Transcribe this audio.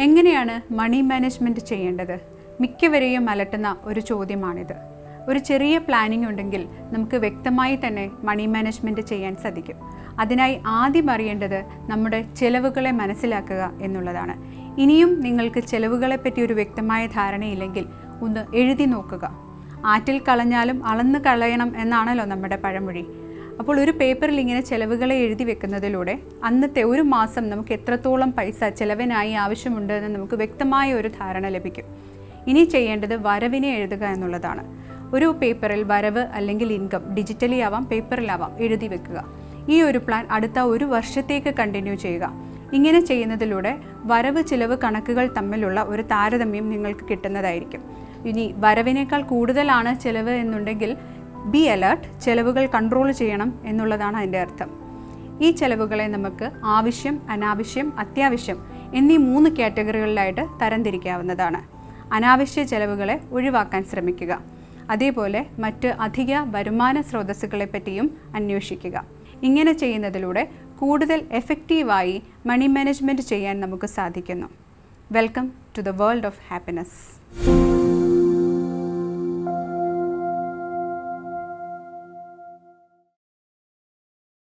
എങ്ങനെയാണ് മണി മാനേജ്മെൻറ്റ് ചെയ്യേണ്ടത്? മിക്കവരെയും അലട്ടുന്ന ഒരു ചോദ്യമാണിത്. ഒരു ചെറിയ പ്ലാനിംഗ് ഉണ്ടെങ്കിൽ നമുക്ക് വ്യക്തമായി തന്നെ മണി മാനേജ്മെൻറ്റ് ചെയ്യാൻ സാധിക്കും. അതിനായി ആദ്യം അറിയേണ്ടത് നമ്മുടെ ചിലവുകളെ മനസ്സിലാക്കുക എന്നുള്ളതാണ്. ഇനിയും നിങ്ങൾക്ക് ചിലവുകളെപ്പറ്റി ഒരു വ്യക്തമായ ധാരണയില്ലെങ്കിൽ ഒന്ന് എഴുതി നോക്കുക. ആറ്റിൽ കളഞ്ഞാലും അളന്ന് കളയണം എന്നാണല്ലോ നമ്മുടെ പഴമൊഴി. അപ്പോൾ ഒരു പേപ്പറിൽ ഇങ്ങനെ ചിലവുകളെ എഴുതി വെക്കുന്നതിലൂടെ അന്നത്തെ ഒരു മാസം നമുക്ക് എത്രത്തോളം പൈസ ചിലവിനായി ആവശ്യമുണ്ട് എന്ന് നമുക്ക് വ്യക്തമായ ഒരു ധാരണ ലഭിക്കും. ഇനി ചെയ്യേണ്ടത് വരവിനെ എഴുതുക എന്നുള്ളതാണ്. ഒരു പേപ്പറിൽ വരവ് അല്ലെങ്കിൽ ഇൻകം ഡിജിറ്റലി ആവാം പേപ്പറിലാവാം എഴുതി വെക്കുക. ഈ ഒരു പ്ലാൻ അടുത്ത ഒരു വർഷത്തേക്ക് കണ്ടിന്യൂ ചെയ്യുക. ഇങ്ങനെ ചെയ്യുന്നതിലൂടെ വരവ് ചിലവ് കണക്കുകൾ തമ്മിലുള്ള ഒരു താരതമ്യം നിങ്ങൾക്ക് കിട്ടുന്നതായിരിക്കും. ഇനി വരവിനേക്കാൾ കൂടുതലാണ് ചിലവ് എന്നുണ്ടെങ്കിൽ ബി അലേർട്ട്, ചിലവുകൾ കൺട്രോൾ ചെയ്യണം എന്നുള്ളതാണ് അതിൻ്റെ അർത്ഥം. ഈ ചിലവുകളെ നമുക്ക് ആവശ്യം, അനാവശ്യം, അത്യാവശ്യം എന്നീ 3 കാറ്റഗറികളിലായിട്ട് തരംതിരിക്കാവുന്നതാണ്. അനാവശ്യ ചിലവുകളെ ഒഴിവാക്കാൻ ശ്രമിക്കുക. അതേപോലെ മറ്റ് അധിക വരുമാന സ്രോതസ്സുകളെ പറ്റിയും അന്വേഷിക്കുക. ഇങ്ങനെ ചെയ്യുന്നതിലൂടെ കൂടുതൽ എഫക്റ്റീവായി മണി മാനേജ്മെൻറ്റ് ചെയ്യാൻ നമുക്ക് സാധിക്കുന്നു. Welcome to the world of happiness.